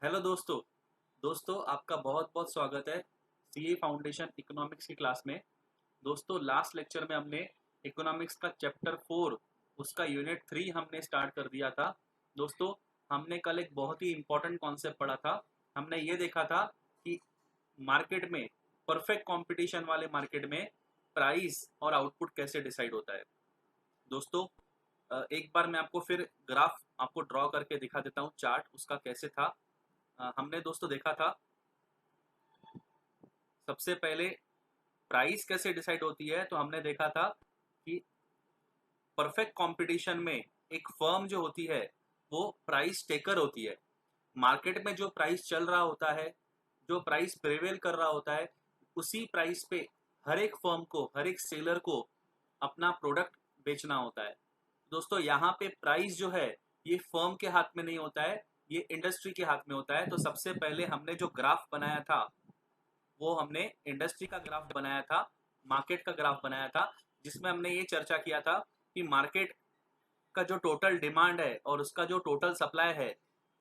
Hello दोस्तों। आपका बहुत बहुत स्वागत है सीए फाउंडेशन इकोनॉमिक्स की क्लास में। दोस्तों, लास्ट लेक्चर में हमने इकोनॉमिक्स का चैप्टर 4 उसका यूनिट 3 हमने स्टार्ट कर दिया था। दोस्तों, हमने कल एक बहुत ही इम्पोर्टेंट कॉन्सेप्ट पढ़ा था। हमने ये देखा था कि मार्केट में, परफेक्ट कंपटीशन वाले मार्केट में प्राइस और आउटपुट कैसे डिसाइड होता है। दोस्तों, एक बार मैं आपको फिर ग्राफ आपको ड्रॉ करके दिखा देता हूँ, चार्ट उसका कैसे था। हमने दोस्तों देखा था सबसे पहले प्राइस कैसे डिसाइड होती है। तो हमने देखा था कि परफेक्ट कंपटीशन में एक फर्म जो होती है वो प्राइस टेकर होती है। मार्केट में जो प्राइस चल रहा होता है, जो प्राइस प्रिवेल कर रहा होता है, उसी प्राइस पे हर एक फर्म को, हर एक सेलर को अपना प्रोडक्ट बेचना होता है। दोस्तों, यहाँ पे प्राइस जो है ये फर्म के हाथ में नहीं होता है, ये इंडस्ट्री के हाथ में होता है। तो सबसे पहले हमने जो ग्राफ बनाया था वो हमने इंडस्ट्री का ग्राफ बनाया था, मार्केट का ग्राफ बनाया था, जिसमें हमने ये चर्चा किया था कि मार्केट का जो टोटल डिमांड है और उसका जो टोटल सप्लाई है,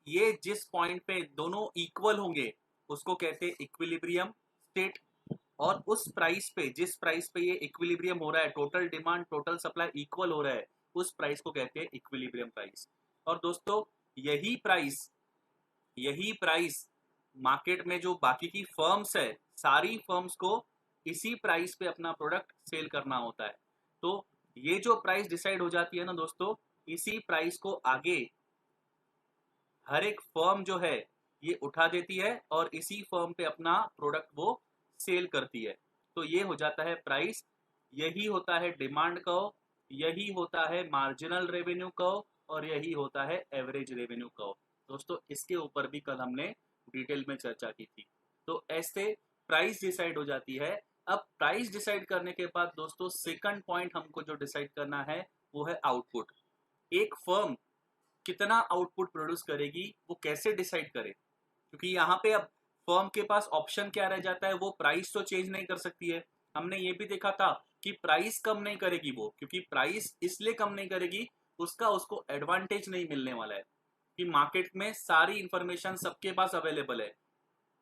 ये जिस पॉइंट पे दोनों इक्वल होंगे उसको कहते हैं इक्विलिब्रियम स्टेट। और उस प्राइस पे, जिस प्राइस पे ये इक्विलिब्रियम हो रहा है, total demand total supply equal हो रहा है, उस प्राइस को कहते हैं इक्विलिब्रियम प्राइस। और दोस्तों, यही प्राइस यही प्राइस मार्केट में जो बाकी की फर्म्स है, सारी फर्म्स को इसी प्राइस पे अपना प्रोडक्ट सेल करना होता है। तो ये जो प्राइस डिसाइड हो जाती है ना दोस्तों, इसी प्राइस को आगे हर एक फर्म जो है ये उठा देती है और इसी फर्म पे अपना प्रोडक्ट वो सेल करती है। तो ये हो जाता है प्राइस। यही होता है डिमांड कर्व, यही होता है मार्जिनल रेवेन्यू कर्व, और यही होता है एवरेज रेवेन्यू कर्व। दोस्तों, इसके ऊपर भी कल हमने डिटेल में चर्चा की थी। तो ऐसे प्राइस डिसाइड हो जाती है। अब प्राइस डिसाइड करने के बाद दोस्तों, सेकंड पॉइंट हमको जो डिसाइड करना है वो है आउटपुट। एक फर्म कितना आउटपुट प्रोड्यूस करेगी वो कैसे डिसाइड करे, क्योंकि यहाँ पे अब फर्म के पास ऑप्शन क्या रह जाता है, वो प्राइस तो चेंज नहीं कर सकती है। हमने ये भी देखा था कि प्राइस कम नहीं करेगी वो, क्योंकि प्राइस इसलिए कम नहीं करेगी, उसका उसको एडवांटेज नहीं मिलने वाला है कि मार्केट में सारी इंफॉर्मेशन सबके पास अवेलेबल है।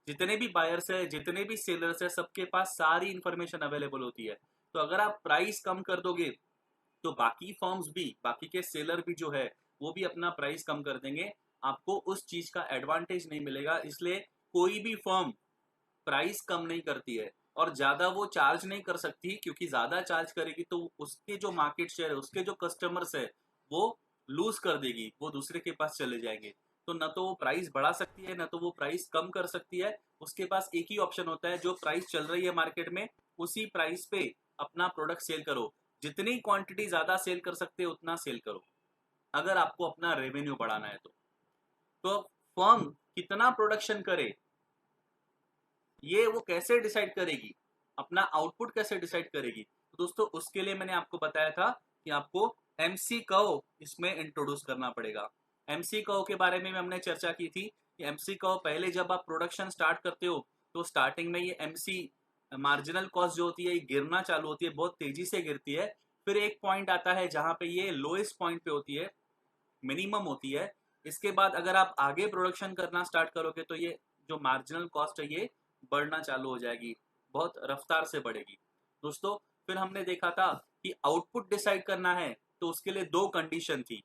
जितने भी बायर्स है, जितने भी सेलर्स है, सबके पास सारी इंफॉर्मेशन अवेलेबल होती है। तो अगर आप प्राइस कम कर दोगे तो बाकी फर्म्स भी, बाकी के सेलर भी जो है वो भी अपना प्राइस कम कर देंगे, आपको उस चीज का एडवांटेज नहीं मिलेगा। इसलिए कोई भी फर्म प्राइस कम नहीं करती है और ज्यादा वो चार्ज नहीं कर सकती, क्योंकि ज्यादा चार्ज करेगी तो उसके जो मार्केट शेयर है, उसके जो कस्टमर्स है, वो लूज कर देगी, वो दूसरे के पास चले जाएंगे। तो न तो वो प्राइस बढ़ा सकती है, न तो वो प्राइस कम कर सकती है। उसके पास एक ही ऑप्शन होता है, जो प्राइस चल रही है मार्केट में उसी प्राइस पे अपना प्रोडक्ट सेल करो। जितनी क्वांटिटी ज्यादा सेल कर सकते हो उतना सेल करो, अगर आपको अपना रेवेन्यू बढ़ाना है तो फर्म कितना प्रोडक्शन करे ये वो कैसे डिसाइड करेगी, अपना आउटपुट कैसे डिसाइड करेगी। तो दोस्तों, उसके लिए मैंने आपको बताया था कि आपको एमसी कर्व इसमें इंट्रोड्यूस करना पड़ेगा। एमसी कर्व के बारे में हमने चर्चा की थी कि एमसी कर्व पहले जब आप प्रोडक्शन स्टार्ट करते हो तो स्टार्टिंग में ये एमसी मार्जिनल कॉस्ट जो होती है ये गिरना चालू होती है, बहुत तेजी से गिरती है। फिर एक पॉइंट आता है जहां पे ये लोएस्ट पॉइंट पे होती है, मिनिमम होती है। इसके बाद अगर आप आगे प्रोडक्शन करना स्टार्ट करोगे तो ये जो मार्जिनल कॉस्ट है ये बढ़ना चालू हो जाएगी, बहुत रफ्तार से बढ़ेगी। दोस्तों, फिर हमने देखा था कि आउटपुट डिसाइड करना है तो उसके लिए दो कंडीशन थी।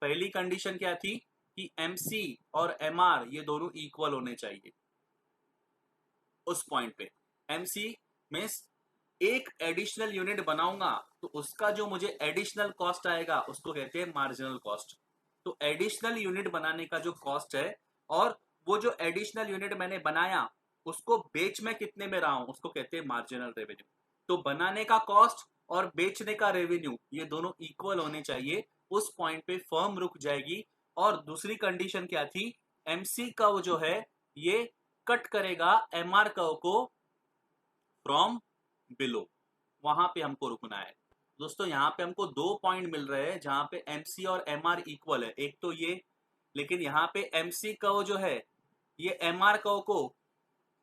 पहली कंडीशन क्या थी कि एमसी और एमआर ये दोनों इक्वल होने चाहिए। उस पॉइंट पे एमसी मीन्स एक एडिशनल यूनिट बनाऊंगा तो उसका जो मुझे एडिशनल कॉस्ट आएगा उसको कहते हैं मार्जिनल कॉस्ट। तो एडिशनल यूनिट बनाने का जो कॉस्ट है, और वो जो एडिशनल यूनिट मैंने बनाया उसको बेच में कितने में रहा हूं उसको कहते हैं मार्जिनल रेवेन्यू। तो बनाने का कॉस्ट और बेचने का रेवेन्यू ये दोनों इक्वल होने चाहिए। उस पॉइंट पे फर्म रुक जाएगी। और दूसरी कंडीशन क्या थी, एमसी का वो जो है ये कट करेगा एमआर कर्व को फ्रॉम बिलो, वहां पे हमको रुकना है। दोस्तों, यहाँ पे हमको दो पॉइंट मिल रहे हैं जहां पे एमसी और एमआर इक्वल है, एक तो ये, लेकिन यहाँ पे एमसी कर्व जो है ये एमआर कर्व को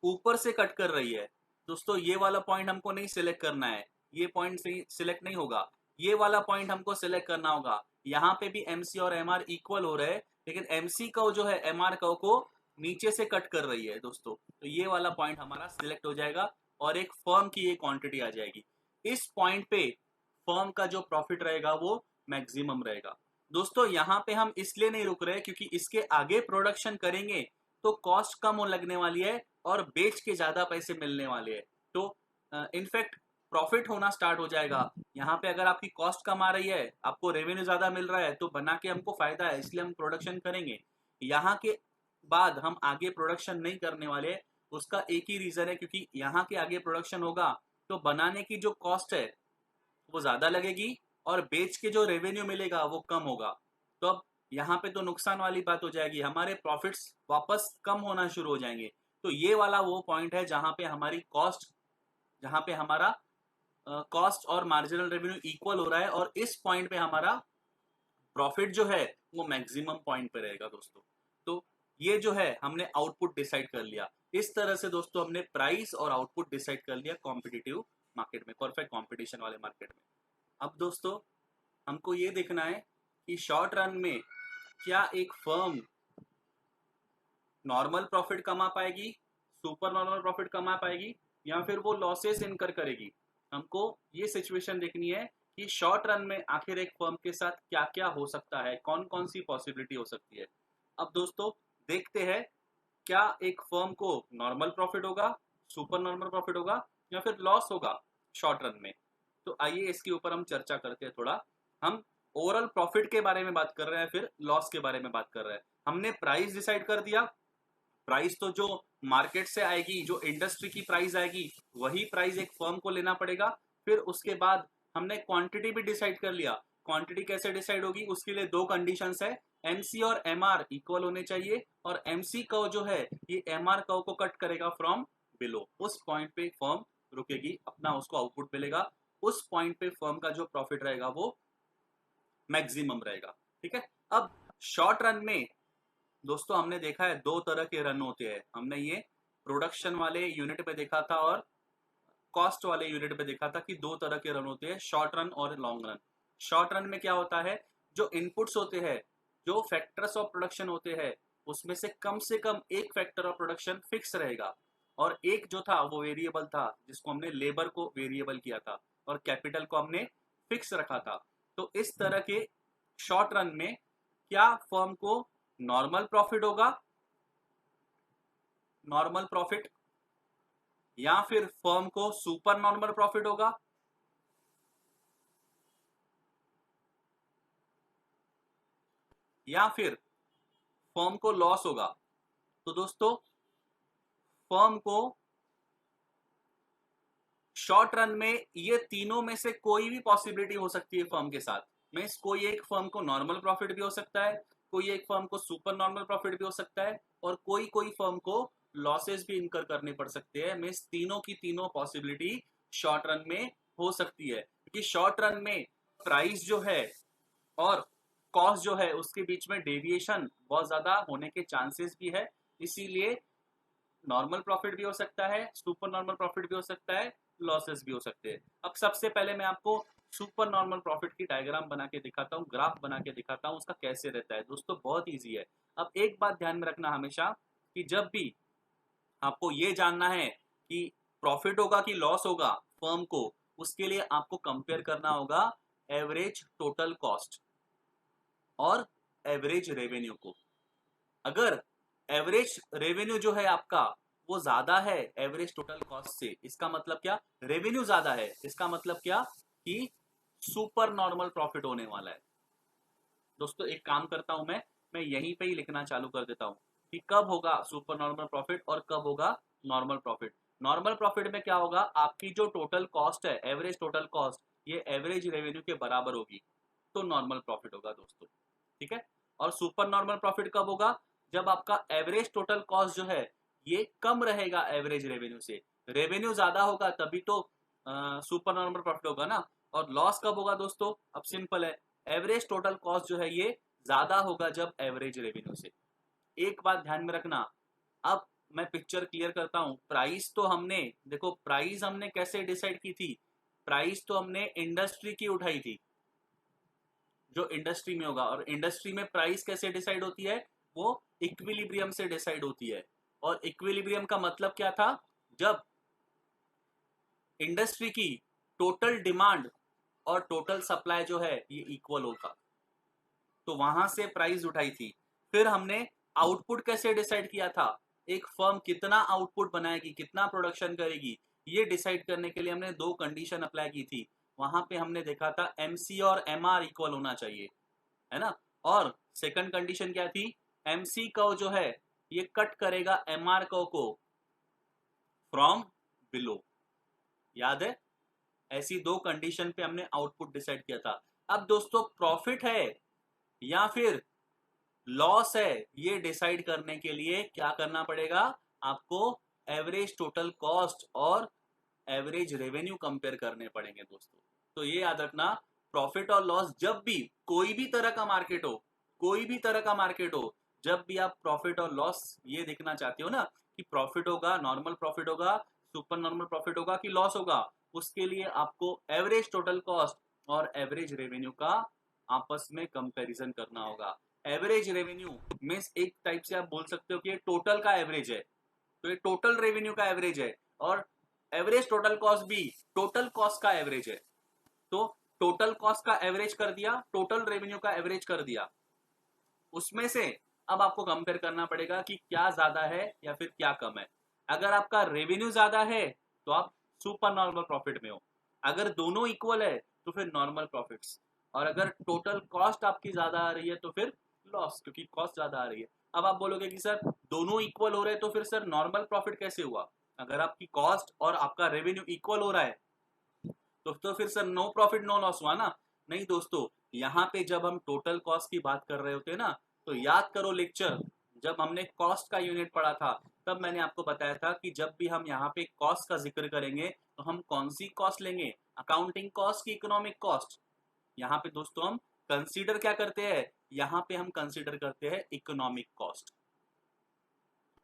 ऊपर से कट कर रही है। दोस्तों, ये वाला पॉइंट हमको नहीं सिलेक्ट करना है, ये पॉइंट सिलेक्ट नहीं होगा, ये वाला पॉइंट हमको सिलेक्ट करना होगा। यहाँ पे भी एमसी और एमआर इक्वल हो रहे हैं, लेकिन एमसी कर्व जो है एमआर कर्व को नीचे से कट कर रही है दोस्तों, तो ये वाला पॉइंट हमारा सिलेक्ट हो जाएगा और एक फर्म की ये क्वांटिटी आ जाएगी। इस पॉइंट पे फर्म का जो प्रॉफिट रहेगा वो मैक्सिमम रहेगा। दोस्तों यहाँ पे हम इसलिए नहीं रुक रहे क्योंकि इसके आगे प्रोडक्शन करेंगे तो कॉस्ट कम हो लगने वाली है और बेच के ज्यादा पैसे मिलने वाले हैं। तो इनफैक्ट प्रॉफिट होना स्टार्ट हो जाएगा। यहाँ पे अगर आपकी कॉस्ट कम आ रही है, आपको रेवेन्यू ज्यादा मिल रहा है, तो बना के हमको फायदा है, इसलिए हम प्रोडक्शन करेंगे। यहाँ के बाद हम आगे प्रोडक्शन नहीं करने वाले, उसका एक ही रीजन है, क्योंकि यहाँ के आगे प्रोडक्शन होगा तो बनाने की जो कॉस्ट है वो ज्यादा लगेगी और बेच के जो रेवेन्यू मिलेगा वो कम होगा। तो अब यहाँ पे तो नुकसान वाली बात हो जाएगी, हमारे प्रॉफिट्स वापस कम होना शुरू हो जाएंगे। तो ये वाला वो पॉइंट है जहां पे हमारी कॉस्ट, जहां पे हमारा कॉस्ट और मार्जिनल रेवेन्यू इक्वल हो रहा है और इस पॉइंट पे हमारा प्रॉफिट जो है वो मैक्सिमम पॉइंट पे रहेगा दोस्तों। तो ये जो है हमने आउटपुट डिसाइड कर लिया। इस तरह से दोस्तों हमने प्राइस और आउटपुट डिसाइड कर लिया कॉम्पिटिटिव मार्केट में, परफेक्ट कॉम्पिटिशन वाले मार्केट में। अब दोस्तों हमको ये देखना है कि शॉर्ट रन में क्या एक फर्म नॉर्मल प्रॉफिट कमा पाएगी, सुपर नॉर्मल प्रॉफिट कमा पाएगी, या फिर वो लॉसेस इनकर करेगी। हमको ये सिचुएशन देखनी है कि शॉर्ट रन में आखिर एक फर्म के साथ क्या क्या हो सकता है, कौन कौन सी पॉसिबिलिटी हो सकती है। अब दोस्तों देखते हैं क्या एक फर्म को नॉर्मल प्रॉफिट होगा, सुपर नॉर्मल प्रॉफिट होगा, या फिर लॉस होगा शॉर्ट रन में। तो आइए इसके ऊपर हम चर्चा करते हैं थोड़ा। हम ओवरऑल प्रॉफिट के बारे में बात कर रहे हैं, फिर लॉस के बारे में बात कर रहे हैं। हमने प्राइस डिसाइड कर दिया। प्राइस तो जो मार्केट से आएगी, जो इंडस्ट्री की प्राइस आएगी, वही प्राइस एक फर्म को लेना पड़ेगा। फिर उसके बाद हमने क्वांटिटी भी डिसाइड कर लिया। क्वांटिटी कैसे डिसाइड होगी, उसके लिए दो कंडीशंस है, एमसी और एमआर इक्वल होने चाहिए, और एमसी कर्व जो है ये एमआर कर्व को कट करेगा फ्रॉम बिलो। उस पॉइंट पे फर्म रुकेगी, अपना उसको आउटपुट मिलेगा, उस पॉइंट पे फर्म का जो प्रॉफिट रहेगा वो मैक्सिमम रहेगा। ठीक है। अब शॉर्ट रन में दोस्तों हमने देखा है दो तरह के रन होते हैं। हमने ये प्रोडक्शन वाले यूनिट पे देखा था और कॉस्ट वाले यूनिट पे देखा था कि दो तरह के रन होते हैं, शॉर्ट रन और लॉन्ग रन। शॉर्ट रन में क्या होता है, जो इनपुट्स होते हैं, जो फैक्टर्स ऑफ प्रोडक्शन होते हैं, उसमें से कम एक फैक्टर ऑफ प्रोडक्शन फिक्स रहेगा और एक जो था वो वेरिएबल था, जिसको हमने लेबर को वेरिएबल किया था और कैपिटल को हमने फिक्स रखा था। तो इस तरह के शॉर्ट रन में क्या फर्म को नॉर्मल प्रॉफिट होगा, नॉर्मल प्रॉफिट, या फिर फर्म को सुपर नॉर्मल प्रॉफिट होगा, या फिर फर्म को लॉस होगा। तो दोस्तों फर्म को शॉर्ट रन में ये तीनों में से कोई भी पॉसिबिलिटी हो सकती है फर्म के साथ। मीन्स कोई एक फर्म को नॉर्मल प्रॉफिट भी हो सकता है, कोई एक फर्म को सुपर नॉर्मल प्रॉफिट भी हो सकता है, और कोई कोई फर्म को लॉसेस भी इनकर करने पड़ सकते हैं। मीन्स तीनों की तीनों पॉसिबिलिटी शॉर्ट रन में हो सकती है, क्योंकि शॉर्ट रन में प्राइस जो है और कॉस्ट जो है उसके बीच में डेविएशन बहुत ज्यादा होने के चांसेस भी है। इसीलिए नॉर्मल प्रॉफिट भी हो सकता है, सुपर नॉर्मल प्रॉफिट भी हो सकता है, लॉसेस भी हो सकते हैं। अब सबसे पहले मैं आपको सुपर नॉर्मल प्रॉफिट की डायग्राम बना के दिखाता हूँ, ग्राफ बना के दिखाता हूँ उसका कैसे रहता है। दोस्तों बहुत ईजी है। अब एक बात ध्यान में रखना हमेशा कि जब भी आपको ये जानना है कि प्रॉफिट होगा कि लॉस होगा फर्म को, उसके लिए आपको कंपेयर करना होगा एवरेज टोटल कॉस्ट और एवरेज रेवेन्यू को। अगर एवरेज रेवेन्यू जो है आपका वो ज्यादा है एवरेज टोटल कॉस्ट से, इसका मतलब क्या, रेवेन्यू ज्यादा है, इसका मतलब क्या कि सुपर नॉर्मल प्रॉफिट होने वाला है। दोस्तों एक काम करता हूं, मैं यहीं पे ही लिखना चालू कर देता हूं कि कब होगा सुपर नॉर्मल प्रॉफिट और कब होगा नॉर्मल प्रॉफिट। नॉर्मल प्रॉफिट में क्या होगा, आपकी जो टोटल कॉस्ट है, एवरेज टोटल कॉस्ट, ये एवरेज रेवेन्यू के बराबर होगी, तो नॉर्मल प्रॉफिट होगा दोस्तों। ठीक है। और सुपर नॉर्मल प्रॉफिट कब होगा, जब आपका एवरेज टोटल कॉस्ट जो है ये कम रहेगा एवरेज रेवेन्यू से। रेवेन्यू ज्यादा होगा तभी तो सुपर नॉर्मल प्रॉफिट होगा ना। और लॉस कब होगा दोस्तों, अब सिंपल है, एवरेज टोटल कॉस्ट जो है ये ज्यादा होगा जब एवरेज रेवेन्यू से। एक बात ध्यान में रखना, अब मैं पिक्चर क्लियर करता हूं। प्राइस तो हमने, देखो प्राइस हमने कैसे डिसाइड की थी, प्राइस तो हमने इंडस्ट्री की उठाई थी, जो इंडस्ट्री में होगा। और इंडस्ट्री में प्राइस कैसे डिसाइड होती है, वो इक्विलिब्रियम से डिसाइड होती है। और इक्विलिब्रियम का मतलब क्या था? जब इंडस्ट्री की टोटल डिमांड और टोटल सप्लाई जो है ये इक्वल होगा, तो वहां से प्राइस उठाई थी। फिर हमने आउटपुट कैसे डिसाइड किया था? एक फर्म कितना आउटपुट बनाएगी, कितना प्रोडक्शन करेगी, ये डिसाइड करने के लिए हमने दो कंडीशन अप्लाई की थी। वहां पे हमने देखा था एमसी और एमआर इक्वल होना चाहिए, है ना। और सेकंड कंडीशन क्या थी? एमसी कर्व जो है ये कट करेगा एमआर कर्व को फ्रॉम बिलो। याद है? ऐसी दो कंडीशन पे हमने आउटपुट डिसाइड किया था। अब दोस्तों प्रॉफिट है या फिर लॉस है, ये डिसाइड करने के लिए क्या करना पड़ेगा? आपको एवरेज टोटल कॉस्ट और एवरेज रेवेन्यू कंपेयर करने पड़ेंगे दोस्तों। तो ये याद रखना, प्रॉफिट और लॉस जब भी कोई भी तरह का मार्केट हो, कोई भी तरह का मार्केट हो, जब भी आप प्रॉफिट और लॉस ये देखना चाहते हो ना कि प्रॉफिट होगा, नॉर्मल प्रॉफिट होगा, सुपर नॉर्मल प्रॉफिट होगा कि लॉस होगा, उसके लिए आपको एवरेज टोटल कॉस्ट और एवरेज रेवेन्यू का आपस में कंपैरिजन करना होगा। एवरेज रेवेन्यू मीन्स एक टाइप से आप बोल सकते हो कि ये टोटल का एवरेज है, तो ये टोटल रेवेन्यू का एवरेज है। और एवरेज टोटल कॉस्ट भी टोटल कॉस्ट का एवरेज है। तो टोटल कॉस्ट का एवरेज कर दिया, टोटल रेवेन्यू का एवरेज कर दिया, उसमें से अब आपको कंपेयर करना पड़ेगा कि क्या ज्यादा है या फिर क्या कम है। अगर आपका रेवेन्यू ज्यादा है तो आप सुपर नॉर्मल प्रॉफिट में हो, अगर दोनों इक्वल है तो फिर नॉर्मल प्रॉफिट्स, और अगर टोटल कॉस्ट आपकी ज्यादा आ रही है तो फिर लॉस, क्योंकि कॉस्ट ज्यादा आ रही है। अब आप बोलोगे कि सर दोनों इक्वल हो रहे हैं तो फिर सर नॉर्मल प्रॉफिट कैसे हुआ? अगर आपकी कॉस्ट और आपका रेवेन्यू इक्वल हो रहा है तो फिर sir no profit no loss हुआ ना। नहीं दोस्तों, यहाँ पे जब हम टोटल कॉस्ट की बात कर रहे होते हैं ना, तो याद करो लेक्चर जब हमने कॉस्ट का यूनिट पढ़ा था, तब मैंने आपको बताया था कि जब भी हम यहाँ पे कॉस्ट का जिक्र करेंगे तो हम कौन सी कॉस्ट लेंगे? अकाउंटिंग कॉस्ट की इकोनॉमिक कॉस्ट? यहाँ पे दोस्तों हम कंसीडर क्या करते हैं? यहाँ पे हम कंसीडर करते हैं इकोनॉमिक कॉस्ट।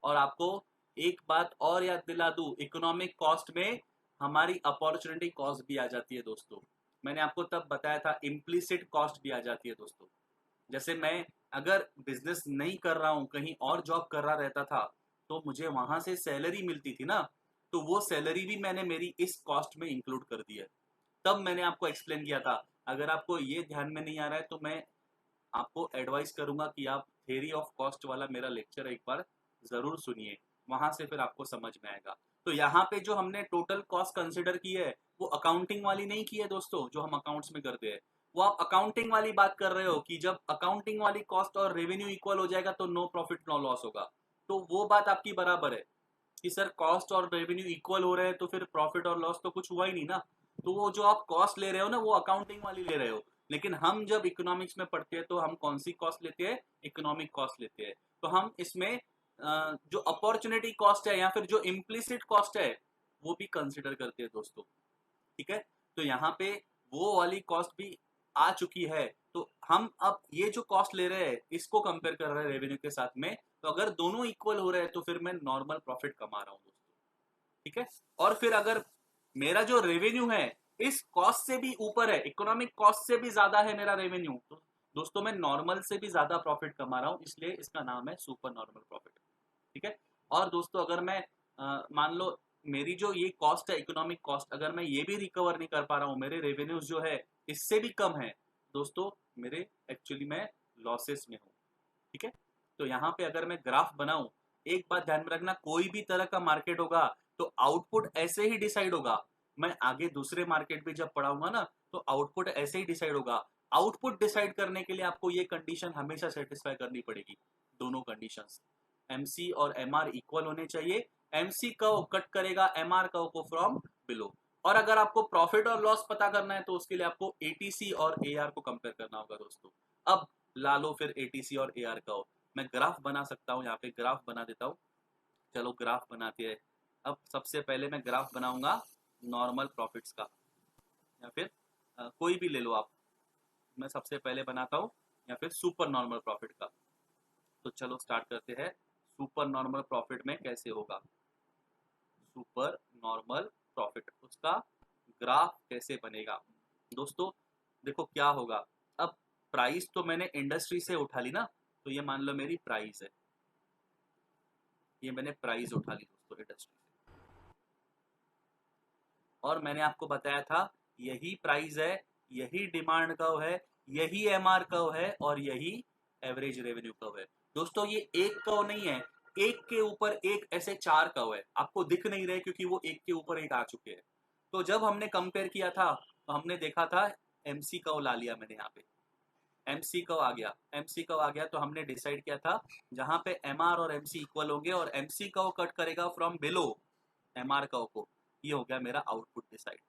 और आपको एक बात और याद दिला दूं, इकोनॉमिक कॉस्ट में हमारी अपॉर्चुनिटी कॉस्ट भी आ जाती है दोस्तों। मैंने आपको तब बताया था इम्प्लीसिट कॉस्ट भी आ जाती है दोस्तों। जैसे मैं अगर बिजनेस नहीं कर रहा हूं, कहीं और जॉब कर रहा रहता था, तो मुझे वहां से सैलरी मिलती थी ना, तो वो सैलरी भी मैंने मेरी इस कॉस्ट में इंक्लूड कर दी है। तब मैंने आपको एक्सप्लेन किया था। अगर आपको ये ध्यान में नहीं आ रहा है तो मैं आपको एडवाइस करूंगा कि आप थ्योरी ऑफ कॉस्ट वाला मेरा लेक्चर एक बार जरूर सुनिए, वहां से फिर आपको समझ में आएगा। तो यहाँ पे जो हमने टोटल कॉस्ट कंसिडर की है वो अकाउंटिंग वाली नहीं की है दोस्तों, जो हम अकाउंट्स में करते हैं। वो आप अकाउंटिंग वाली बात कर रहे हो कि जब अकाउंटिंग वाली कॉस्ट और रेवेन्यू इक्वल हो जाएगा तो नो प्रॉफिट नो लॉस होगा, तो वो बात आपकी बराबर है कि सर कॉस्ट और रेवेन्यू इक्वल हो रहे हैं तो फिर प्रॉफिट और लॉस तो कुछ हुआ ही नहीं ना। तो वो जो आप कॉस्ट ले रहे हो ना वो अकाउंटिंग वाली ले रहे हो, लेकिन हम जब इकोनॉमिक्स में पढ़ते हैं तो हम कौन सी कॉस्ट लेते हैं? इकोनॉमिक कॉस्ट लेते हैं। तो हम इसमें जो अपॉर्चुनिटी कॉस्ट है या फिर जो इम्प्लिसिट कॉस्ट है वो भी कंसिडर करते हैं दोस्तों। ठीक है, तो यहाँ पे वो वाली कॉस्ट भी आ चुकी है। तो हम अब ये जो कॉस्ट ले रहे हैं इसको कंपेयर कर रहे हैं रेवेन्यू के साथ में, तो अगर दोनों इक्वल हो रहे हैं तो फिर मैं नॉर्मल प्रॉफिट कमा रहा हूँ दोस्तों। ठीक है, और फिर अगर मेरा जो रेवेन्यू है इस कॉस्ट से भी ऊपर है, इकोनॉमिक कॉस्ट से भी ज्यादा है मेरा रेवेन्यू, तो दोस्तों मैं नॉर्मल से भी ज्यादा प्रॉफिट कमा रहा हूँ, इसलिए इसका नाम है सुपर नॉर्मल प्रॉफिट। ठीक है, और दोस्तों अगर मैं मान लो मेरी जो ये कॉस्ट है इकोनॉमिक कॉस्ट, अगर मैं ये भी रिकवर नहीं कर पा रहा हूँ, मेरे रेवेन्यूज जो है इससे भी कम है, दोस्तों मेरे एक्चुअली मैं लॉसेस में हूँ। ठीक है, तो यहाँ पे अगर मैं ग्राफ बनाऊं, एक बात ध्यान में रखना, कोई भी तरह का मार्केट होगा तो आउटपुट ऐसे ही डिसाइड होगा। मैं आगे दूसरे मार्केट भी जब पढ़ाऊंगा ना तो आउटपुट ऐसे ही डिसाइड होगा। आउटपुट डिसाइड करने के लिए आपको ये कंडीशन हमेशा सेटिस्फाई करनी पड़ेगी, दोनों कंडीशंस। एमसी और एमआर इक्वल होने चाहिए। एमसी कर्व कट करेगा एमआर कर्व को फ्रॉम बिलो। और अगर आपको प्रॉफिट और लॉस पता करना है तो उसके लिए आपको एटीसी और एआर को कंपेयर करना होगा दोस्तों। अब ला लो फिर एटीसी और एआर कर्व। मैं ग्राफ बना सकता हूँ, यहाँ पे ग्राफ बना देता हूँ। चलो ग्राफ बनाते हैं। अब सबसे पहले मैं ग्राफ बनाऊंगा नॉर्मल प्रॉफिट्स का, या फिर कोई भी ले लो आप। मैं सबसे पहले बनाता हूँ या फिर सुपर नॉर्मल प्रॉफिट का। तो चलो स्टार्ट करते हैं। सुपर नॉर्मल प्रॉफिट में कैसे होगा सुपर नॉर्मल प्रॉफिट, उसका ग्राफ कैसे बनेगा? दोस्तों देखो क्या होगा। अब प्राइस तो मैंने इंडस्ट्री से उठा ली ना, तो ये मान लो मेरी प्राइस है। ये मैंने प्राइस उठा ली दोस्तों इंडस्ट्री से, और मैंने आपको बताया था यही प्राइस है, यही डिमांड कर्व है, यही एमआर कर्व है, और यही एवरेज रेवेन्यू कर्व है। दोस्तों ये एक कर्व नहीं है, एक के ऊपर एक ऐसे 4 कर्व है, आपको दिख नहीं रहे क्योंकि वो एक के ऊपर एक आ चुके हैं। तो जब हमने कंपेयर किया था तो हमने देखा था एमसी कर्व ला लिया मैंने, यहाँ पे एमसी कर्व आ गया, एमसी कर्व आ गया तो हमने डिसाइड किया था जहां पे एमआर और एमसी इक्वल होंगे और एमसी कर्व कट करेगा फ्रॉम बिलो एमआर कर्व को, ये हो गया मेरा आउटपुट डिसाइड।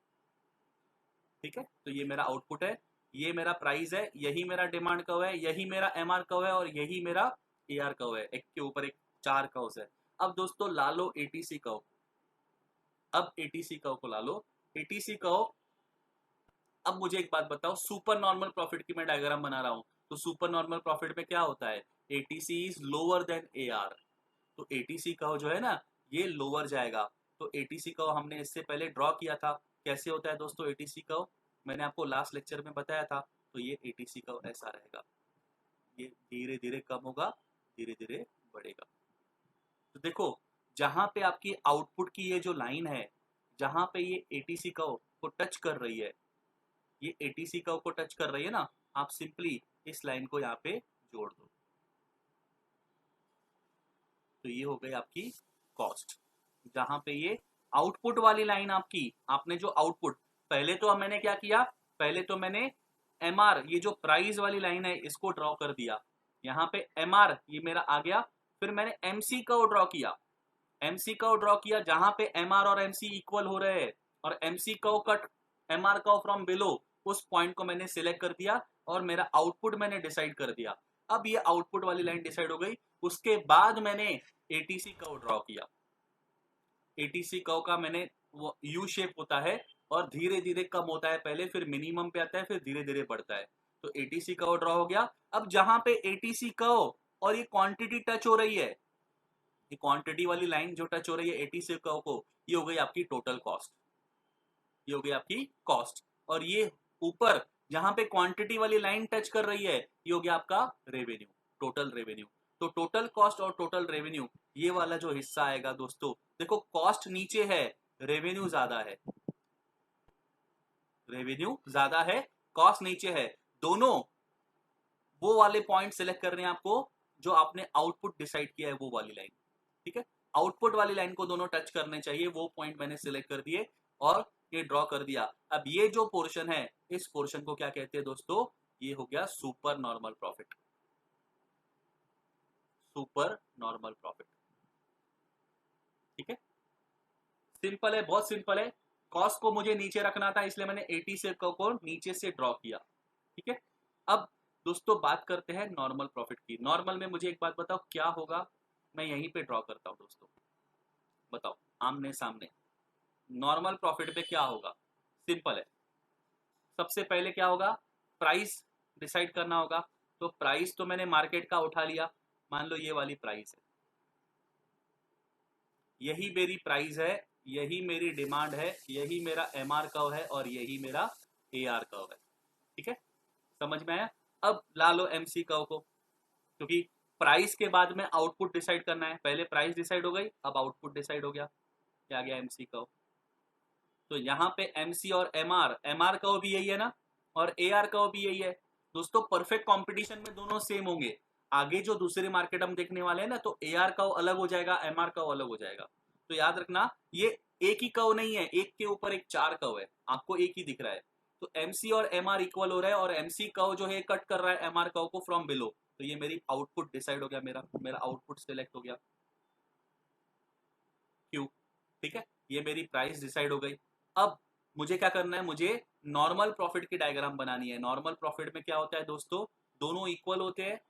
ठीक है, तो ये मेरा आउटपुट है, ये मेरा प्राइस है, यही मेरा डिमांड कर्व है, यही मेरा एमआर कर्व है, और यही मेरा एआर कर्व है, एक के ऊपर एक 4 कर्व्स है। अब दोस्तों ला लो एटीसी कर्व, अब एटीसी कर्व को ला लो, एटीसी कर्व। अब मुझे एक बात बताओ, सुपर नॉर्मल प्रॉफिट की मैं डायग्राम बना रहा हूं, तो सुपर नॉर्मल प्रॉफिट में क्या होता है, ATC is lower than AR, तो एटीसी कर्व जो है ना ये लोअर जाएगा। तो एटीसी कर्व हमने इससे पहले ड्रॉ किया था, कैसे होता है दोस्तों एटीसी कर्व, मैंने आपको लास्ट लेक्चर में बताया था। तो ये एटीसी कर्व ऐसा रहेगा, ये धीरे धीरे कम होगा, धीरे धीरे बढ़ेगा। तो देखो जहां पे आपकी आउटपुट की ये जो लाइन है, जहां पे ये एटीसी कर्व को टच कर रही है, ये एटीसी कर्व को टच कर रही है ना, आप सिंपली इस लाइन को यहाँ पे जोड़ दो, तो ये हो गई आपकी कॉस्ट। जहां पे ये आउटपुट वाली लाइन आपकी, आपने जो आउटपुट, पहले तो मैंने क्या किया, पहले तो मैंने एमआर, ये जो प्राइस वाली लाइन है इसको ड्रॉ कर दिया, यहाँ पे एमआर ये मेरा आ गया, फिर मैंने एमसी कर्व ड्रॉ किया, एमसी कर्व ड्रॉ किया जहां पे एमआर और एमसी इक्वल हो रहे हैं, और MC curve cut MR curve from below, उस पॉइंट को मैंने सिलेक्ट कर दिया और मेरा आउटपुट मैंने डिसाइड कर दिया। अब ये आउटपुट वाली लाइन डिसाइड हो गई, उसके बाद मैंने एटीसी कर्व ड्रॉ किया, एटीसी कर्व का मैंने, वो यू शेप होता है और धीरे धीरे कम होता है, पहले फिर मिनिमम पे आता है, फिर धीरे धीरे बढ़ता है। तो एटीसी कर्व ड्रॉ हो गया। अब जहां पे एटीसी कर्व और ये क्वांटिटी टच हो रही है, ये क्वांटिटी वाली लाइन जो टच हो रही है एटीसी कर्व को, ये हो गई आपकी टोटल कॉस्ट, ये हो गई आपकी कॉस्ट। और ये ऊपर जहां पे क्वांटिटी वाली लाइन टच कर रही है, ये हो गया आपका रेवेन्यू, टोटल रेवेन्यू। तो टोटल कॉस्ट और टोटल रेवेन्यू, ये वाला जो हिस्सा आएगा दोस्तों, देखो कॉस्ट नीचे है, रेवेन्यू ज्यादा है, रेवेन्यू ज्यादा है, कॉस्ट नीचे है, दोनों वो वाले पॉइंट सिलेक्ट करने हैं आपको जो आपने आउटपुट डिसाइड किया है, वो वाली लाइन। ठीक है, आउटपुट वाली लाइन को दोनों टच करने चाहिए, वो पॉइंट मैंने सिलेक्ट कर दिए और ये ड्रॉ कर दिया। अब ये जो पोर्शन है, इस पोर्शन को क्या कहते हैं दोस्तों, ये हो गया super normal profit, super normal profit. ठीक है, सिंपल है, बहुत सिंपल है। कॉस्ट को मुझे नीचे रखना था, इसलिए मैंने 80 से को नीचे से ड्रॉ किया। ठीक है, अब दोस्तों बात करते हैं नॉर्मल प्रॉफिट की। नॉर्मल में मुझे एक बात बताओ क्या होगा, मैं यहीं पे ड्रॉ करता हूं दोस्तों, बताओ आमने सामने। नॉर्मल प्रॉफिट पे क्या होगा, सिंपल है, सबसे पहले क्या होगा, प्राइस डिसाइड करना होगा। तो प्राइस तो मैंने मार्केट का उठा लिया, मान लो ये वाली प्राइस है, यही मेरी प्राइस है, यही मेरी डिमांड है, यही मेरा एमआर कर्व है, और यही मेरा एआर कर्व है। ठीक है, समझ में आया। अब ला लो एमसी कर्व को, क्योंकि प्राइस के बाद में आउटपुट डिसाइड करना है, पहले प्राइस डिसाइड हो गई, अब आउटपुट डिसाइड हो गया, क्या आ गया एमसी कर्व। तो यहाँ पे एमसी और एमआर, एमआर कर्व भी यही है ना, और एआर कर्व भी यही है। दोस्तों परफेक्ट कंपटीशन में दोनों सेम होंगे। आगे जो दूसरे मार्केट हम देखने वाले हैं ना, तो एआर कर्व अलग हो जाएगा, एमआर कर्व अलग हो जाएगा। तो याद रखना ये एक ही कर्व नहीं है, एक के ऊपर एक 4 कर्व है, आपको एक ही दिख रहा है। तो एमसी और एमआर इक्वल हो रहा है, और एमसी कर्व जो है कट कर रहा है एमआर कर्व को फ्रॉम बिलो। तो ये मेरी आउटपुट डिसाइड हो गया, मेरा मेरा आउटपुट सिलेक्ट हो गया, क्यू। ठीक है, ये मेरी प्राइस डिसाइड हो गई। अब मुझे क्या करना है, मुझे नॉर्मल प्रॉफिट की डायग्राम बनानी है। नॉर्मल प्रॉफिट में क्या होता है दोस्तों, दोनों इक्वल होते हैं,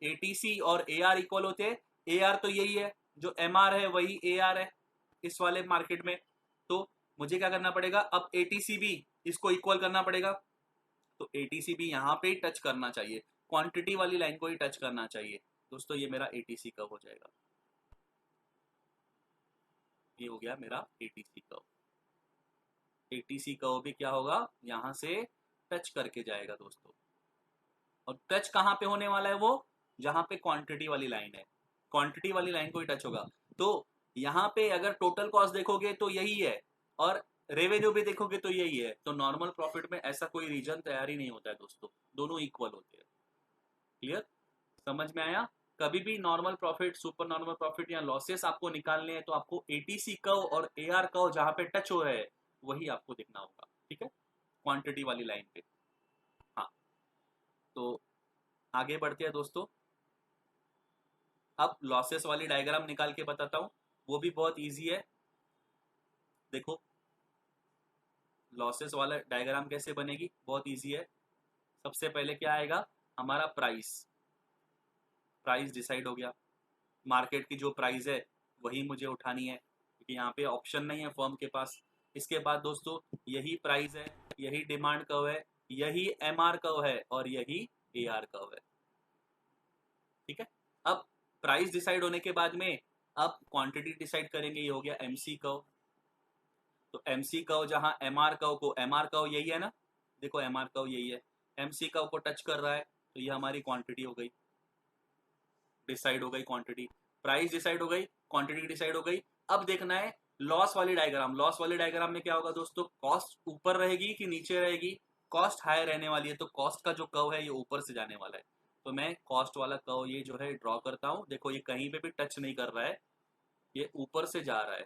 एटीसी और एआर इक्वल होते हैं। एआर तो यही है, जो एमआर है वही एआर है इस वाले मार्केट में। तो मुझे क्या करना पड़ेगा, अब एटीसी भी इसको इक्वल करना पड़ेगा, तो एटीसी भी यहाँ पे ही टच करना चाहिए, क्वांटिटी वाली लाइन को ही टच करना चाहिए। दोस्तों ये मेरा एटीसी कब हो जाएगा, ये हो गया मेरा एटीसी कर्व। एटीसी कर्व भी क्या होगा, यहां से टच करके जाएगा दोस्तों। और टच कहां पे होने वाला है, वो जहां पे क्वांटिटी वाली लाइन है, क्वांटिटी वाली लाइन को ही टच होगा। तो यहाँ पे अगर टोटल कॉस्ट देखोगे तो यही है, और रेवेन्यू भी देखोगे तो यही है। तो नॉर्मल प्रॉफिट में ऐसा कोई रीजन तैयार ही नहीं होता है दोस्तों, दोनों इक्वल होते हैं। क्लियर? समझ में आया? कभी भी normal profit, super normal profit या लॉसेस आपको निकालने हैं तो आपको एटीसी कर्व और एआर कर्व जहां पे टच हो रहे हैं वही आपको दिखना होगा। ठीक है, क्वांटिटी वाली लाइन पे। हाँ, तो आगे बढ़ते हैं दोस्तों। अब लॉसेस वाली डायग्राम निकाल के बताता हूँ, वो भी बहुत ईजी है। देखो, लॉसेस वाला डायग्राम कैसे बनेगी, बहुत ईजी है। सबसे पहले क्या आएगा, हमारा प्राइस। प्राइस डिसाइड हो गया, मार्केट की जो प्राइस है वही मुझे उठानी है, क्योंकि यहाँ पे ऑप्शन नहीं है फर्म के पास। इसके बाद दोस्तों यही प्राइस है, यही डिमांड कर्व है, यही एमआर कर्व है और यही एआर कर्व है। ठीक है, अब प्राइस डिसाइड होने के बाद में अब क्वांटिटी डिसाइड करेंगे, ये हो गया एमसी कर्व। तो एमसी कर्व जहां एमआर कर्व को, एमआर कर्व यही है ना, देखो एमआर कर्व यही है, एमसी कर्व को टच कर रहा है, तो ये हमारी क्वांटिटी हो गई, डिसाइड हो गई क्वांटिटी। प्राइस डिसाइड हो गई, क्वांटिटी डिसाइड हो गई। अब देखना है लॉस वाली डायग्राम। लॉस वाली डायग्राम में क्या होगा दोस्तों, कॉस्ट ऊपर रहेगी कि नीचे रहेगी? कॉस्ट हाई रहने वाली है, तो कॉस्ट का जो कर्व है ये ऊपर से जाने वाला है। तो मैं कॉस्ट वाला कर्व ये जो है ड्रॉ करता हूं। देखो ये कहीं पे भी टच नहीं कर रहा है, ये ऊपर से जा रहा है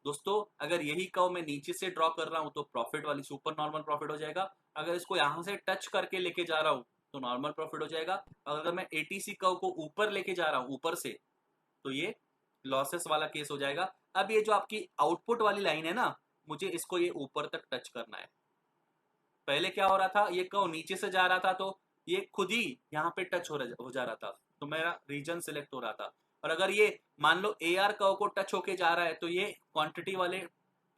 दोस्तों। अगर यही कर्व मैं नीचे से ड्रॉ कर रहा हूं तो प्रॉफिट वाली सुपर नॉर्मल प्रॉफिट हो जाएगा। अगर इसको यहां से टच करके लेके जा रहा हूं तो नॉर्मल प्रॉफिट हो जाएगा। अगर मैं एटीसी कर्व को ऊपर लेके जा रहा हूं, ऊपर से, तो ये लॉसेस वाला केस हो जाएगा। अब ये जो आपकी आउटपुट वाली लाइन है ना, मुझे इसको ये ऊपर तक टच करना है। पहले क्या हो रहा था, ये कर्व नीचे से जा रहा था तो ये खुद ही यहाँ पे टच हो जा रहा था, तो मेरा रीजन सिलेक्ट हो रहा था। और अगर ये मान लो ए आर कर्व को टच होके जा रहा है तो ये क्वांटिटी वाले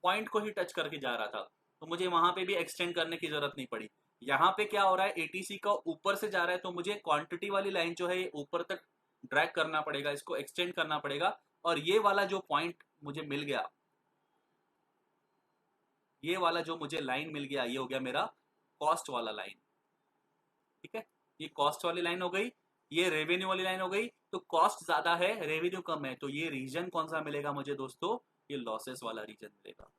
पॉइंट को ही टच करके जा रहा था, तो मुझे वहां पे भी एक्सटेंड करने की जरूरत नहीं पड़ी। यहाँ पे क्या हो रहा है, एटीसी का ऊपर से जा रहा है तो मुझे क्वांटिटी वाली लाइन जो है ये ऊपर तक ड्रैग करना पड़ेगा, इसको एक्सटेंड करना पड़ेगा। और ये वाला जो पॉइंट मुझे मिल गया, ये वाला जो मुझे लाइन मिल गया, ये हो गया मेरा कॉस्ट वाला लाइन। ठीक है, ये कॉस्ट वाली लाइन हो गई, ये रेवेन्यू वाली लाइन हो गई। तो कॉस्ट ज्यादा है, रेवेन्यू कम है, तो ये रीजन कौन सा मिलेगा मुझे दोस्तों, ये लॉसेस वाला रीजन मिलेगा।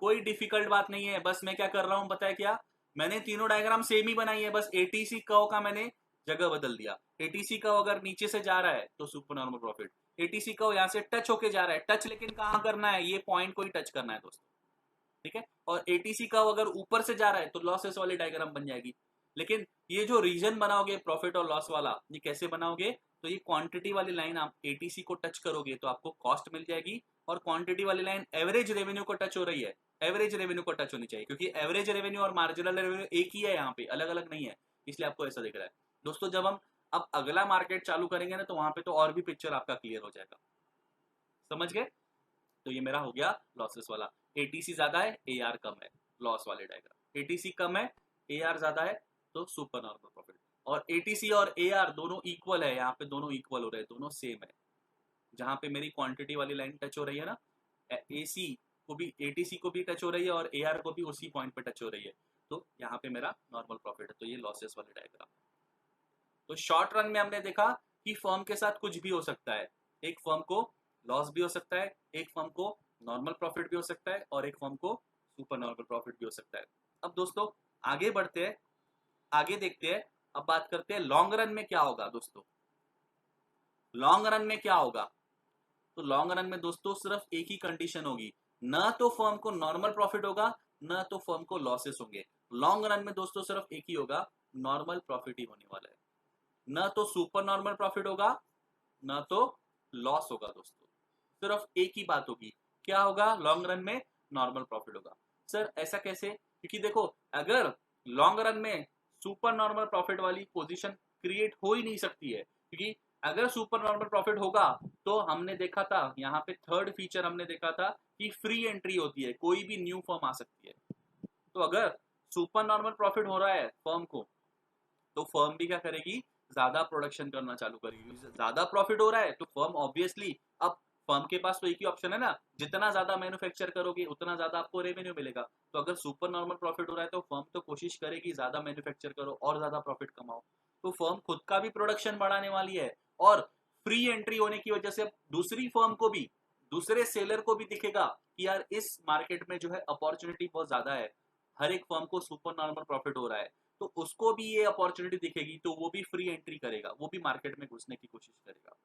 कोई डिफिकल्ट बात नहीं है, बस मैं क्या कर रहा हूं पता है क्या, मैंने तीनों डायग्राम सेम ही बनाई है, बस एटीसी कर्व का मैंने जगह बदल दिया। एटीसी कर्व अगर नीचे से जा रहा है तो super normal profit, ATC curve यहां से टच होके जा रहा है, टच लेकिन कहां करना है, ये पॉइंट को ही टच करना है दोस्तों। ठीक है, और एटीसी कर्व अगर ऊपर से जा रहा है तो लॉसेस वाली डायग्राम बन जाएगी। लेकिन ये जो रीजन बनाओगे प्रॉफिट और लॉस वाला, ये कैसे बनाओगे, तो ये क्वांटिटी वाली लाइन आप एटीसी को टच करोगे तो आपको कॉस्ट मिल जाएगी, और क्वांटिटी वाली लाइन एवरेज रेवेन्यू को टच हो रही है, एवरेज रेवेन्यू को टच होनी चाहिए, क्योंकि एवरेज रेवेन्यू और मार्जिनल रेवेन्यू एक ही है, यहाँ पे अलग अलग नहीं है, इसलिए आपको ऐसा दिख रहा है दोस्तों। जब हम अब अगला मार्केट चालू करेंगे ना, तो वहां पे तो और भी पिक्चर आपका क्लियर हो जाएगा। समझ गए? तो ये मेरा हो गया लॉसेस वाला। एटीसी ज्यादा है, एआर कम है, लॉस वाले डायग्राम। एटीसी कम है, एआर ज्यादा है, तो सुपर नॉर्मल प्रॉफिट। और एटीसी और एआर दोनों इक्वल है, यहाँ पे दोनों इक्वल हो रहे हैं, दोनों सेम है। जहां पे मेरी क्वांटिटी वाली लाइन टच हो रही है ना, एसी को भी, एटीसी को भी टच हो रही है और एआर को भी उसी पॉइंट पे टच हो रही है, तो यहाँ पे मेरा नॉर्मल प्रॉफिट है। तो ये लॉसेस वाले डायग्राम। तो शॉर्ट रन में हमने देखा कि फर्म के साथ कुछ भी हो सकता है, एक फर्म को लॉस भी हो सकता है, एक फर्म को नॉर्मल प्रॉफिट भी हो सकता है, और एक फर्म को सुपर नॉर्मल प्रॉफिट भी हो सकता है। अब दोस्तों आगे बढ़ते हैं, आगे देखते हैं। अब बात करते हैं लॉन्ग रन में क्या होगा दोस्तों। लॉन्ग रन में क्या होगा, तो लॉन्ग रन में दोस्तों सिर्फ एक ही कंडीशन होगी, ना तो फर्म को नॉर्मल प्रॉफिट होगा, ना तो फर्म को लॉसेस होंगे। लॉन्ग रन में दोस्तों सिर्फ एक ही होगा, नॉर्मल प्रॉफिट ही होने वाला है। ना तो सुपर नॉर्मल प्रॉफिट होगा, ना तो लॉस होगा दोस्तों। सिर्फ एक ही बात होगी, क्या होगा लॉन्ग रन में, नॉर्मल प्रॉफिट होगा। सर ऐसा कैसे, क्योंकि देखो अगर लॉन्ग रन में सुपर नॉर्मल प्रॉफिट वाली पोजीशन क्रिएट हो ही नहीं सकती है, क्योंकि अगर सुपर नॉर्मल प्रॉफिट होगा तो हमने देखा था यहाँ पे थर्ड फीचर हमने देखा था कि फ्री एंट्री होती है, कोई भी न्यू फर्म आ सकती है। तो अगर सुपर नॉर्मल प्रॉफिट हो रहा है फर्म को, तो फर्म भी क्या करेगी, ज्यादा प्रोडक्शन करना चालू करेगी। ज्यादा प्रॉफिट हो रहा है तो फर्म ऑब्वियसली, अब फर्म के पास तो एक ही ऑप्शन है ना, जितना ज्यादा मैन्युफैक्चर करोगे उतना ज्यादा आपको रेवेन्यू मिलेगा। तो अगर सुपर नॉर्मल प्रॉफिट हो रहा है तो फर्म तो कोशिश करेगी ज्यादा मैन्युफैक्चर करो और ज्यादा प्रॉफिट कमाओ। तो फर्म खुद का भी प्रोडक्शन बढ़ाने वाली है, और फ्री एंट्री होने की वजह से अब दूसरी फर्म को भी, दूसरे सेलर को भी दिखेगा कि यार इस मार्केट में जो है अपॉर्चुनिटी बहुत ज्यादा है, हर एक फर्म को सुपर नॉर्मल प्रॉफिट हो रहा है, तो उसको भी ये अपॉर्चुनिटी दिखेगी, तो वो भी फ्री एंट्री करेगा, वो भी मार्केट में घुसने की कोशिश करेगा,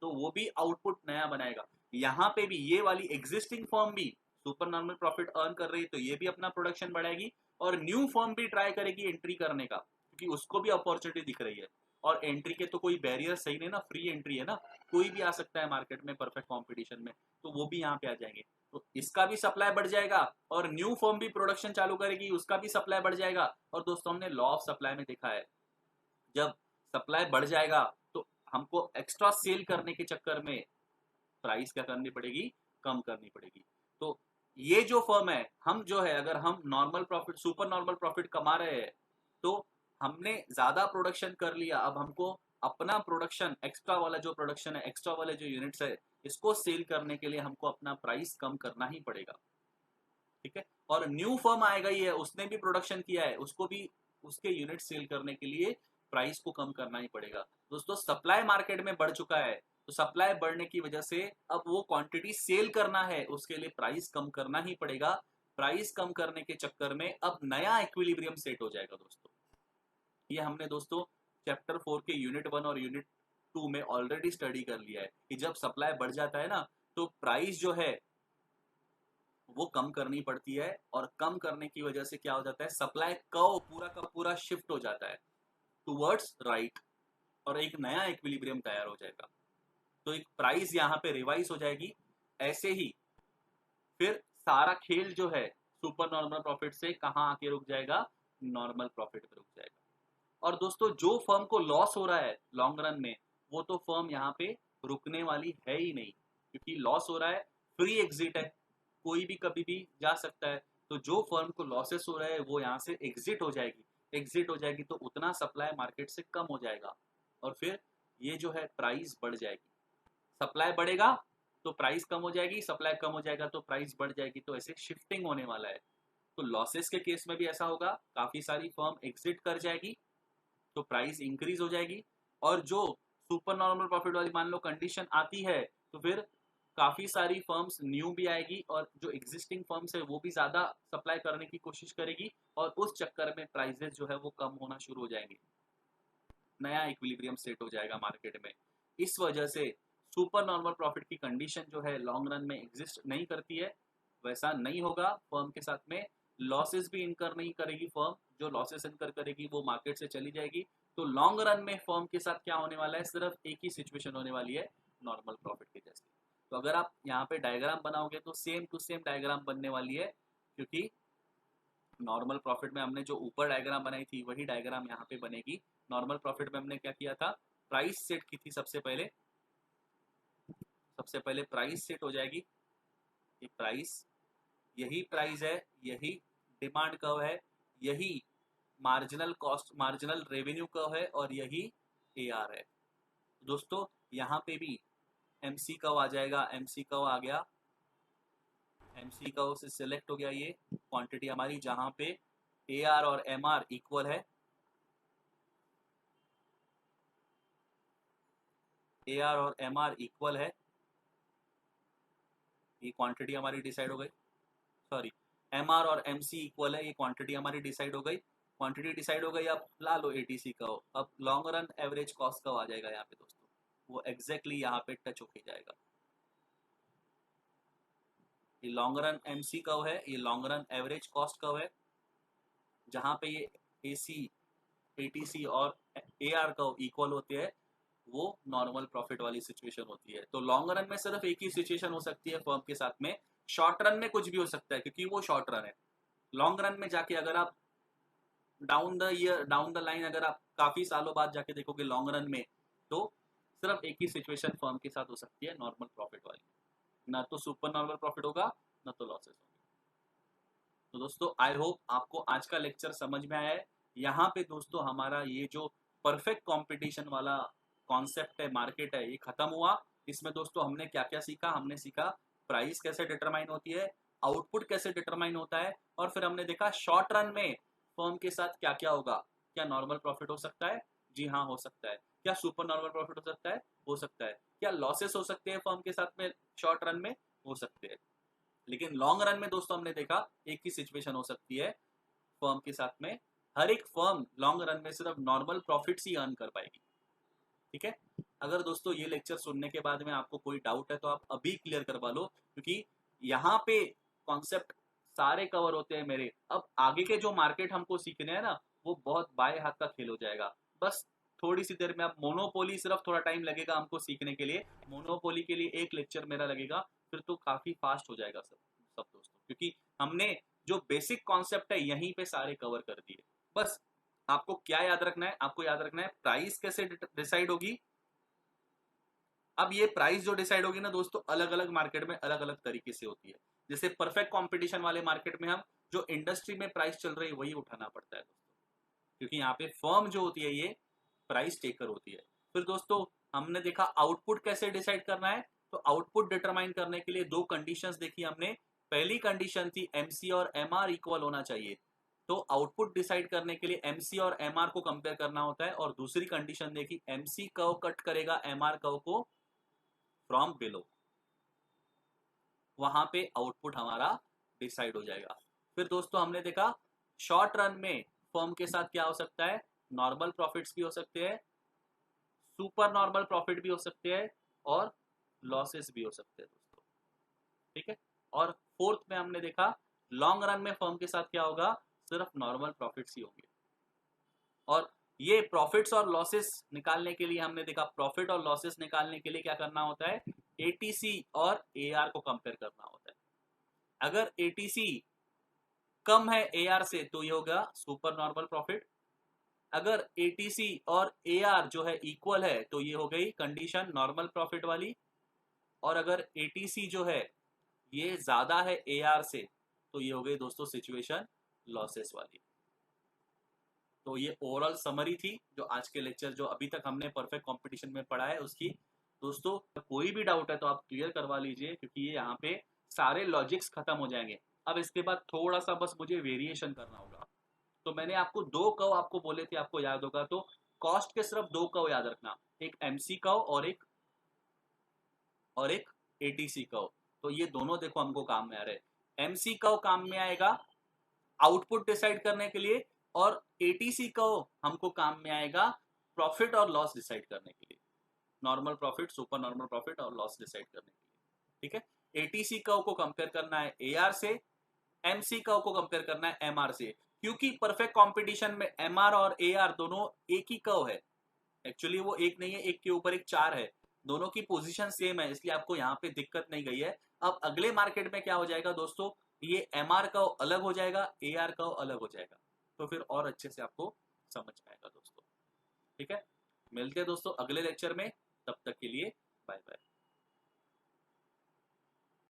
तो वो भी आउटपुट नया बनाएगा। यहाँ पे भी ये वाली एग्जिस्टिंग फर्म भी सुपर नॉर्मल प्रॉफिट अर्न कर रही है, तो ये भी अपना प्रोडक्शन बढ़ाएगी, और न्यू फर्म भी ट्राई करेगी एंट्री करने का, क्योंकि उसको भी अपॉर्चुनिटी दिख रही है। और एंट्री के तो कोई बैरियर सही नहीं ना, फ्री एंट्री है ना, कोई भी आ सकता है मार्केट में परफेक्ट कंपटीशन में, तो वो भी यहाँ पे आ जाएंगे, तो इसका भी सप्लाई बढ़ जाएगा, और न्यू फर्म भी प्रोडक्शन चालू करेगी, उसका भी सप्लाई बढ़ जाएगा। और दोस्तों हमने लॉ ऑफ सप्लाई में देखा है, जब सप्लाई बढ़ जाएगा तो हमको एक्स्ट्रा सेल करने के चक्कर में प्राइस क्या करनी पड़ेगी, कम करनी पड़ेगी। तो ये जो फर्म है, हम जो है अगर हम normal profit, super normal profit कमा रहे हैं, तो हमने ज्यादा प्रोडक्शन कर लिया, अब हमको अपना प्रोडक्शन, एक्स्ट्रा वाला जो प्रोडक्शन है, एक्स्ट्रा वाले जो यूनिट्स है, इसको सेल करने के लिए हमको अपना प्राइस कम करना ही पड़ेगा, ठीक है। और न्यू फर्म आएगा ही है, उसने भी प्रोडक्शन किया है, उसको भी उसके यूनिट सेल करने के लिए प्राइस को कम करना ही पड़ेगा। दोस्तों सप्लाई मार्केट में बढ़ चुका है, तो सप्लाई बढ़ने की वजह से अब वो क्वांटिटी सेल करना है, उसके लिए प्राइस कम करना ही पड़ेगा। प्राइस कम करने के चक्कर में अब नया इक्विलिब्रियम सेट हो जाएगा दोस्तों। ये हमने दोस्तों चैप्टर 4 के यूनिट 1 और यूनिट 2 में ऑलरेडी स्टडी कर लिया है कि जब सप्लाई बढ़ जाता है ना, तो प्राइस जो है वो कम करनी पड़ती है, और कम करने की वजह से क्या हो जाता है, सप्लाई कर्व पूरा का पूरा शिफ्ट हो जाता है टूवर्ड्स राइट, और एक नया इक्विलिब्रियम तैयार हो जाएगा, तो एक प्राइस यहाँ पे रिवाइज हो जाएगी। ऐसे ही फिर सारा खेल जो है सुपर नॉर्मल प्रॉफिट से कहाँ आके रुक जाएगा, नॉर्मल प्रॉफिट पे रुक जाएगा। और दोस्तों जो फर्म को लॉस हो रहा है लॉन्ग रन में, वो तो फर्म यहाँ पे रुकने वाली है ही नहीं, क्योंकि लॉस हो रहा है, फ्री एग्जिट है, कोई भी कभी भी जा सकता है, तो जो फर्म को लॉसेस हो रहा है वो यहाँ से एग्जिट हो जाएगी, एग्जिट हो जाएगी तो उतना सप्लाई मार्केट से कम हो जाएगा, और फिर ये जो है प्राइस बढ़ जाएगी। सप्लाई बढ़ेगा तो प्राइस कम हो जाएगी, सप्लाई कम हो जाएगा तो प्राइस बढ़ जाएगी, तो ऐसे शिफ्टिंग होने वाला है। तो लॉसेस के केस में भी ऐसा होगा, काफी सारी फर्म एग्जिट कर जाएगी, तो प्राइस इंक्रीज हो जाएगी, और जो सुपर नॉर्मल प्रॉफिट वाली मान लो कंडीशन आती है, तो फिर काफी सारी फर्म्स न्यू भी आएगी, और जो एग्जिस्टिंग फर्म्स है वो भी ज्यादा सप्लाई करने की कोशिश करेगी, और उस चक्कर में प्राइसेस जो है वो कम होना शुरू हो जाएंगे, नया इक्विलिब्रियम सेट हो जाएगा मार्केट में। इस वजह से सुपर नॉर्मल प्रॉफिट की कंडीशन जो है लॉन्ग रन में एग्जिस्ट नहीं करती है, वैसा नहीं होगा फर्म के साथ में, लॉसेस भी इनकर नहीं करेगी फर्म, जो लॉसेस इनकर करेगी वो मार्केट से चली जाएगी। तो लॉन्ग रन में फर्म के साथ क्या होने वाला है, सिर्फ एक ही सिचुएशन होने वाली है, नॉर्मल प्रॉफिट के जैसे। तो अगर आप यहाँ पे डायग्राम बनाओगे तो सेम टू सेम डायग्राम बनने वाली है, क्योंकि नॉर्मल प्रॉफिट में हमने जो ऊपर डायग्राम बनाई थी वही डायग्राम यहाँ पे बनेगी। नॉर्मल प्रॉफिट में हमने क्या किया था, प्राइस सेट की थी सबसे पहले, सबसे पहले प्राइस सेट हो जाएगी, ये प्राइस, यही प्राइस है, यही डिमांड कर्व है, यही marginal cost, marginal revenue curve है, और यही AR है। दोस्तों यहाँ पे भी MC कर्व आ जाएगा, MC कर्व आ गया, MC कर्व से सिलेक्ट हो गया ये क्वांटिटी हमारी, जहां पे AR और MR इक्वल है, AR और MR इक्वल है, ये क्वांटिटी हमारी डिसाइड हो गई, सॉरी MR और MC इक्वल है, ये क्वांटिटी हमारी डिसाइड हो गई, क्वांटिटी डिसाइड हो गई। अब ला लो ATC का हो, अब लॉन्ग रन एवरेज कॉस्ट का आ जाएगा यहाँ पे दोस्तों, वो एग्जैक्टली यहाँ पे टच होके जाएगा। ये लॉन्ग रन MC कर्व है, ये long run average cost curve है, जहाँ पे ये AC ATC और AR कर्व इक्वल होते हैं, वो नॉर्मल प्रॉफिट वाली सिचुएशन होती है। तो लॉन्ग रन में सिर्फ एक ही सिचुएशन हो सकती है फर्म के साथ में, शॉर्ट रन में कुछ भी हो सकता है क्योंकि वो शॉर्ट रन है। लॉन्ग रन में जाके अगर आप down the year, down the line, अगर आप काफी सालों बाद जाके देखोगे लॉन्ग रन में, तो सिर्फ एक ही सिचुएशन फर्म के साथ हो सकती है, नॉर्मल प्रॉफिट वाली, ना तो सुपर नॉर्मल प्रॉफिट होगा ना तो लॉसेस होंगे। तो दोस्तों आई होप आपको आज का लेक्चर समझ में आया है। यहाँ पे दोस्तों हमारा ये जो परफेक्ट कंपटीशन वाला कॉन्सेप्ट है, मार्केट है, ये खत्म हुआ। इसमें दोस्तों हमने क्या क्या सीखा, हमने सीखा प्राइस कैसे डिटरमाइन होती है, आउटपुट कैसे डिटरमाइन होता है, और फिर हमने देखा शॉर्ट रन में फर्म के साथ क्या क्या होगा, क्या नॉर्मल प्रॉफिट हो सकता है, जी हाँ हो सकता है। क्या सुपर नॉर्मल प्रॉफिट हो सकता है? हो सकता है। क्या लॉसेस हो सकते हैं फर्म के साथ में शॉर्ट रन में? हो सकते हैं। लेकिन लॉन्ग रन में दोस्तों हमने देखा एक ही सिचुएशन हो सकती है फर्म के साथ में, हर एक फर्म लॉन्ग रन में सिर्फ नॉर्मल प्रॉफिट्स ही अर्न कर पाएगी। ठीक है। अगर दोस्तों ये लेक्चर सुनने के बाद में आपको कोई डाउट है तो आप अभी क्लियर करवा लो, क्योंकि यहाँ पे कॉन्सेप्ट सारे कवर होते हैं मेरे। अब आगे के जो मार्केट हमको सीखने हैं ना, वो बहुत बाएं हाथ का खेल हो जाएगा। बस थोड़ी सी देर में, अब मोनोपोली सिर्फ थोड़ा टाइम लगेगा हमको सीखने के लिए, मोनोपोली के लिए एक लेक्चर मेरा लगेगा, फिर तो काफी फास्ट हो जाएगा सब दोस्तों, क्योंकि हमने जो बेसिक कॉन्सेप्ट है यहीं पे सारे कवर कर दिए। बस आपको क्या याद रखना है? आपको याद रखना है प्राइस कैसे डिसाइड होगी। अब ये प्राइस जो डिसाइड होगी ना दोस्तों, अलग अलग मार्केट में अलग अलग तरीके से होती है। जैसे परफेक्ट कंपटीशन वाले मार्केट में हम जो इंडस्ट्री में प्राइस चल रही है वही उठाना पड़ता है दोस्तों, क्योंकि यहाँ पे फर्म जो होती है ये प्राइस टेकर होती है। फिर दोस्तों हमने देखा आउटपुट कैसे डिसाइड करना है। तो आउटपुट डिटरमाइन करने के लिए दो कंडीशंस देखी हमने। पहली कंडीशन थी एमसी और एमआर इक्वल होना चाहिए, तो आउटपुट डिसाइड करने के लिए एमसी और एमआर को कंपेयर करना होता है। और दूसरी कंडीशन देखी, एमसी कर्व कट करेगा एमआर कर्व को फ्रॉम बिलो, वहां पे आउटपुट हमारा डिसाइड हो जाएगा। फिर दोस्तों हमने देखा शॉर्ट रन में फर्म के साथ क्या हो सकता है, नॉर्मल प्रॉफिट्स भी हो सकते हैं, सुपर नॉर्मल प्रॉफिट भी हो सकते हैं, और लॉसेस भी हो सकते हैं दोस्तों। ठीक है। और फोर्थ में हमने देखा लॉन्ग रन में फर्म के साथ क्या होगा, सिर्फ नॉर्मल प्रॉफिट्स ही होंगे। और ये प्रॉफिट्स और लॉसेस निकालने के लिए हमने देखा, प्रॉफिट और लॉसेस निकालने के लिए क्या करना होता है, एटीसी और एआर को कंपेयर करना होता है। अगर एटीसी कम है एआर से तो ये होगा सुपर नॉर्मल प्रॉफिट। अगर एटीसी और एआर जो है इक्वल है तो ये हो गई कंडीशन नॉर्मल प्रॉफिट वाली। और अगर एटीसी जो है ये ज्यादा है एआर से तो ये हो गई दोस्तों सिचुएशन लॉसेस वाली। तो ये ओवरऑल समरी थी जो आज के लेक्चर जो अभी तक हमने परफेक्ट कंपटीशन में पढ़ा है उसकी। दोस्तों कोई भी डाउट है तो आप क्लियर करवा लीजिए, क्योंकि ये यहाँ पे सारे लॉजिक्स खत्म हो जाएंगे। अब इसके बाद थोड़ा सा बस मुझे वेरिएशन करना होगा। तो मैंने आपको दो कर्व आपको बोले थे, आपको याद होगा, तो कॉस्ट के सिर्फ दो कर्व याद रखना, एक एमसी कर्व और एक एटीसी कर्व। तो ये दोनों देखो हमको काम में आ रहे हैं। एमसी कर्व काम में आएगा आउटपुट डिसाइड करने के लिए, और एटीसी कर्व हमको काम में आएगा प्रॉफिट और लॉस डिसाइड करने के लिए, normal profit, super normal profit और लॉस डिसाइड करने के लिए। ठीक है। एटीसी कर्व को कंपेयर करना है एआर से, एमसी कर्व को कंपेयर करना है एमआर से, क्योंकि परफेक्ट कंपटीशन में एमआर और एआर दोनों एक ही कर्व है। एक्चुअली वो एक नहीं है, एक के ऊपर एक चार है, दोनों की पोजीशन सेम है, इसलिए आपको यहाँ पे दिक्कत नहीं गई है। अब अगले मार्केट में क्या हो जाएगा दोस्तों, ये एमआर कर्व अलग हो जाएगा, एआर कर्व अलग हो जाएगा, तो फिर और अच्छे से आपको समझ आएगा दोस्तों। ठीक है। मिलते हैं दोस्तों अगले लेक्चर में, तब तक के लिए बाय बाय।